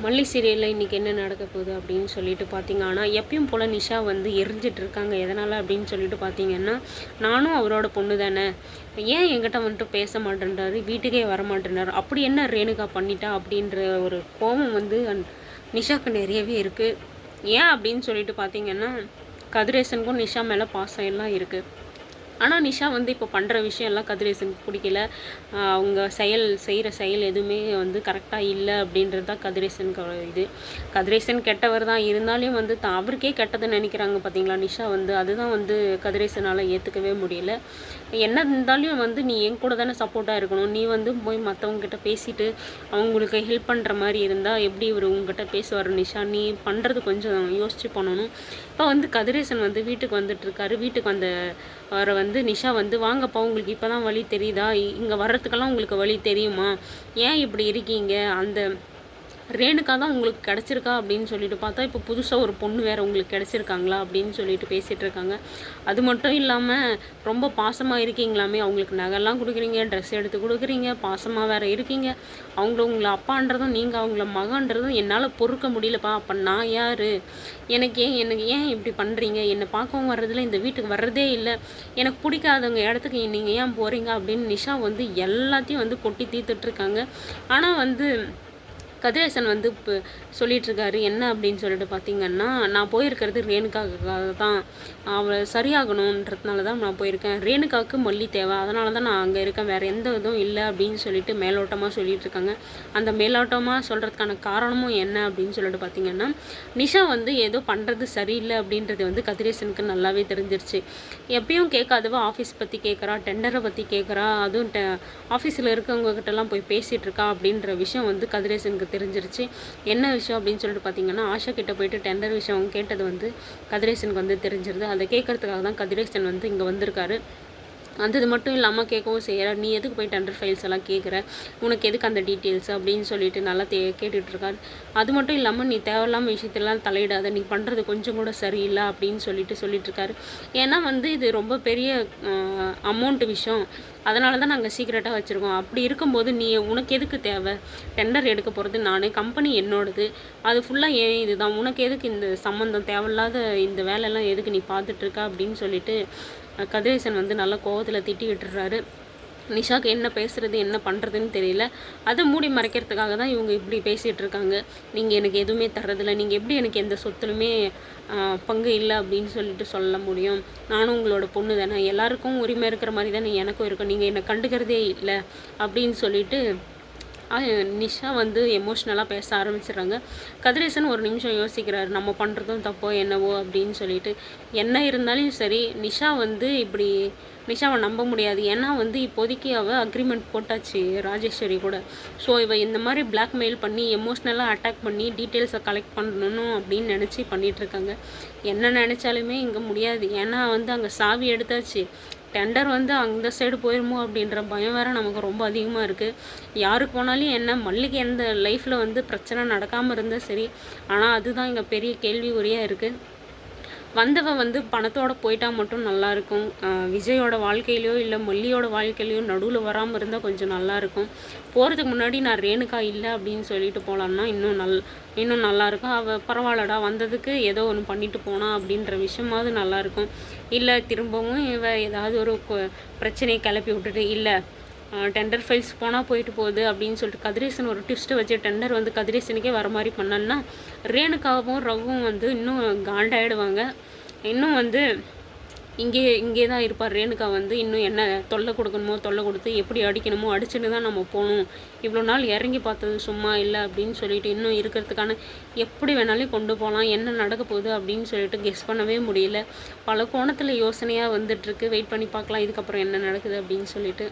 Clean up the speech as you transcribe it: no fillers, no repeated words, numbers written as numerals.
மல்லி சீரியலில் இன்றைக்கி என்ன நடக்க போகுது அப்படின்னு சொல்லிட்டு பார்த்தீங்கன்னா, எப்பயும் போல் நிஷா வந்து எரிஞ்சிட்ருக்காங்க. எதனால் அப்படின்னு சொல்லிட்டு பார்த்தீங்கன்னா, நானும் அவரோட பொண்ணு தானே, ஏன் என்கிட்ட வந்துட்டு பேச மாட்டேன்றாரு, வீட்டுக்கே வர மாட்டேன்றாரு, அப்படி என்ன ரேணுகா பண்ணிட்டா அப்படின்ற ஒரு கோபம் வந்து நிஷாவுக்கு நிறையவே இருக்குது. ஏன் அப்படின்னு சொல்லிட்டு பார்த்தீங்கன்னா, கதிரேசனுக்கும் நிஷா மேலே பாசம் எல்லாம் இருக்குது. ஆனால் நிஷா வந்து இப்போ பண்ணுற விஷயம்லாம் கதிரேசனுக்கு பிடிக்கல. அவங்க செய்கிற செயல் எதுவுமே வந்து கரெக்டாக இல்லை அப்படின்றது தான் கதிரேசனுக்கு இது. கதிரேசன் கெட்டவர் தான், இருந்தாலும் வந்து அவருக்கே கெட்டதுன்னு நினைக்கிறாங்க பார்த்தீங்களா நிஷா வந்து. அதுதான் வந்து கதிரேசனால் ஏற்றுக்கவே முடியல. என்ன இருந்தாலும் வந்து நீ என் கூட தானே சப்போர்ட்டாக இருக்கணும், நீ வந்து போய் மற்றவங்ககிட்ட பேசிட்டு அவங்களுக்கு ஹெல்ப் பண்ணுற மாதிரி இருந்தால் எப்படி இவர் உங்ககிட்ட பேசுவார் நிஷா, நீ பண்ணுறது கொஞ்சம் யோசித்து பண்ணணும். இப்போ வந்து கதிரேசன் வந்து வீட்டுக்கு வந்துட்டுருக்காரு. வீட்டுக்கு வர வந்து நிஷா வந்து, வாங்கப்பா உங்களுக்கு இப்போ தான் வழி தெரியுதா, இங்கே வர்றதுக்கெல்லாம் உங்களுக்கு வழி தெரியுமா, ஏன் இப்படி இருக்கீங்க, அந்த ரேணுகா தான் உங்களுக்கு கிடச்சிருக்கா அப்படின்னு சொல்லிட்டு பார்த்தா, இப்போ புதுசாக ஒரு பொண்ணு வேறு உங்களுக்கு கிடச்சிருக்காங்களா அப்படின்னு சொல்லிட்டு பேசிகிட்டு இருக்காங்க. அது மட்டும் இல்லாமல் ரொம்ப பாசமாக இருக்கீங்களாமே, அவங்களுக்கு நகைலாம் கொடுக்குறீங்க, ட்ரெஸ் எடுத்து கொடுக்குறீங்க, பாசமாக வேறு இருக்கீங்க, உங்களை அப்பான்றதும் நீங்கள் அவங்கள மகன்றதும் என்னால் பொறுக்க முடியலப்பா. அப்போ நான் யார், எனக்கு ஏன் இப்படி பண்ணுறீங்க, என்னை பார்க்கவும் வர்றதில்ல, இந்த வீட்டுக்கு வர்றதே இல்லை, எனக்கு பிடிக்காதவங்க இடத்துக்கு நீங்கள் ஏன் போகிறீங்க அப்படின்னு நிஷா வந்து எல்லாத்தையும் வந்து கொட்டி தீர்த்துட்ருக்காங்க. ஆனால் வந்து கதிரேசன் வந்து இப்போ சொல்லிகிட்ருக்காரு என்ன அப்படின்னு சொல்லிட்டு பார்த்தீங்கன்னா, நான் போயிருக்கிறது ரேணுகாவுக்காக தான், அவளை சரியாகணுன்றதுனால தான் நான் போயிருக்கேன், ரேணுகாவுக்கு மல்லி தேவை, அதனால தான் நான் அங்கே இருக்கேன், வேறு எந்த இதுவும் இல்லை அப்படின்னு சொல்லிட்டு மேலோட்டமாக சொல்லிகிட்ருக்காங்க. அந்த மேலோட்டமாக சொல்கிறதுக்கான காரணமும் என்ன அப்படின்னு சொல்லிட்டு பார்த்தீங்கன்னா, நிஷா வந்து ஏதோ பண்ணுறது சரியில்லை அப்படின்றது வந்து கதிரேசனுக்கு நல்லாவே தெரிஞ்சிருச்சு. எப்பயும் கேட்காதவ ஆஃபீஸ் பற்றி கேட்குறா, டெண்டரை பற்றி கேட்குறா, அதுவும் ஆஃபீஸில் இருக்கவங்ககிட்டலாம் போய் பேசிகிட்டு இருக்கா அப்படின்ற விஷயம் வந்து கதிரேசனுக்கு தெரிஞ்சிருச்சு. என்ன விஷயம் அப்படின்னு சொல்லிட்டு பார்த்தீங்கன்னா, ஆஷா கிட்ட போயிட்டு டெண்டர் விஷயம் அவங்க கேட்டது வந்து கதிரேசனுக்கு வந்து தெரிஞ்சிருது. அதை கேட்கறதுக்காக தான் கதிரேசன் வந்து இங்கே வந்திருக்காரு. அது மட்டும் இல்லாமல் கேட்கவும் செய்கிறார், நீ எதுக்கு போய் டெண்டர் ஃபைல்ஸ் எல்லாம் கேட்குற, உனக்கு எதுக்கு அந்த டீட்டெயில்ஸ் அப்படின்னு சொல்லிட்டு நல்லா கேட்டுட்ருக்காரு. அது மட்டும் இல்லாமல் நீ தேவையில்லாமல் விஷயத்தெல்லாம் தலையிடாத, நீ பண்ணுறது கொஞ்சம் கூட சரியில்லை அப்படின்னு சொல்லிட்டுருக்காரு. ஏன்னா வந்து இது ரொம்ப பெரிய அமௌண்ட் விஷயம், அதனால தான் நாங்கள் சீக்ரெட்டாக வச்சுருக்கோம். அப்படி இருக்கும்போது உனக்கு எதுக்கு தேவை, டெண்டர் எடுக்க போகிறது நான், கம்பெனி என்னோடது, அது ஃபுல்லாக ஏன் இதுதான், உனக்கு எதுக்கு இந்த சம்மந்தம், தேவையில்லாத இந்த வேலையெல்லாம் எதுக்கு நீ பார்த்துட்ருக்க அப்படின்னு சொல்லிட்டு கதிரேசன் வந்து நல்லா கோவத்தில் திட்டி விட்டுறாரு. நிஷாவுக்கு என்ன பேசுகிறது என்ன பண்ணுறதுன்னு தெரியல. அதை மூடி மறைக்கிறதுக்காக தான் இவங்க இப்படி பேசிகிட்டு இருக்காங்க. நீங்கள் எனக்கு எதுவுமே தர்றதில்ல, நீங்கள் எப்படி எனக்கு எந்த சொத்துலுமே பங்கு இல்லை அப்படின்னு சொல்லிட்டு சொல்ல முடியும், நானும் உங்களோட பொண்ணு தானே, எல்லாருக்கும் உரிமை இருக்கிற மாதிரி தானே எனக்கும் இருக்கும், நீங்கள் என்னை கண்டுக்கிறதே இல்லை அப்படின்னு சொல்லிட்டு நிஷா வந்து எமோஷ்னலாக பேச ஆரம்பிச்சிடுறாங்க. கதிரேசன் ஒரு நிமிஷம் யோசிக்கிறாரு, நம்ம பண்ணுறதும் தப்போ என்னவோ அப்படின்னு சொல்லிட்டு. என்ன இருந்தாலும் சரி, நிஷாவை நம்ப முடியாது. ஏன்னா வந்து இப்போதைக்கு அவள் அக்ரிமெண்ட் போட்டாச்சு ராஜேஸ்வரி கூட. ஸோ இவள் இந்த மாதிரி பிளாக்மெயில் பண்ணி எமோஷ்னலாக அட்டாக் பண்ணி டீட்டெயில்ஸை கலெக்ட் பண்ணணும் அப்படின்னு நினச்சி பண்ணிகிட்ருக்காங்க. என்ன நினச்சாலுமே இங்கே முடியாது. ஏன்னா வந்து அங்கே சாவி எடுத்தாச்சு, டெண்டர் வந்து அந்த சைடு போயிருமோ அப்படின்ற பயம் வேறு நமக்கு ரொம்ப அதிகமாக இருக்குது. யாருக்கு போனாலும் என்ன, மல்லிகை எந்த லைஃப்பில் வந்து பிரச்சனை நடக்காமல் இருந்தால் சரி, ஆனால் அதுதான் இங்கே பெரிய கேள்வி உரியாக இருக்குது. வந்தவன் வந்து பணத்தோடு போயிட்டா மட்டும் நல்லாயிருக்கும். விஜயோட வாழ்க்கையிலையோ இல்லை மல்லியோட வாழ்க்கையிலையோ நடுவில் வராமல் இருந்தால் கொஞ்சம் நல்லாயிருக்கும். போகிறதுக்கு முன்னாடி நான் ரேணுகா இல்லை அப்படின்னு சொல்லிட்டு போகலான்னா இன்னும் நல்லாயிருக்கும். அவள் பரவாயில்லடா வந்ததுக்கு ஏதோ ஒன்று பண்ணிட்டு போனா அப்படின்ற விஷயமாவது நல்லாயிருக்கும். இல்லை திரும்பவும் ஏதாவது ஒரு பிரச்சனையை கிளப்பி விட்டுட்டு, இல்லை டெண்டர் ஃபைல்ஸ் போனால் போயிட்டு போகுது அப்படின்னு சொல்லிட்டு கதிரேசன் ஒரு ட்விஸ்ட்டை வச்சு டெண்டர் வந்து கதிரேசனுக்கே வர மாதிரி பண்ணான்னா ரேணுகாவும் ரகுவும் வந்து இன்னும் காண்டாயிடுவாங்க. இன்னும் வந்து இங்கே தான் இருப்பார். ரேணுகா வந்து இன்னும் என்ன தொல்லை கொடுத்து எப்படி அடிக்கணுமோ அடிச்சுட்டு தான் நம்ம போகணும், இவ்வளோ நாள் இறங்கி பார்த்தது சும்மா இல்லை அப்படின்னு சொல்லிட்டு இன்னும் இருக்கிறதுக்கான எப்படி வேணாலும் கொண்டு போகலாம், என்ன நடக்க போகுது அப்படின்னு சொல்லிட்டு கெஸ் பண்ணவே முடியல. பல கோணத்தில் யோசனையாக வந்துட்டுருக்கு. வெயிட் பண்ணி பார்க்கலாம் இதுக்கப்புறம் என்ன நடக்குது அப்படின்னு சொல்லிட்டு.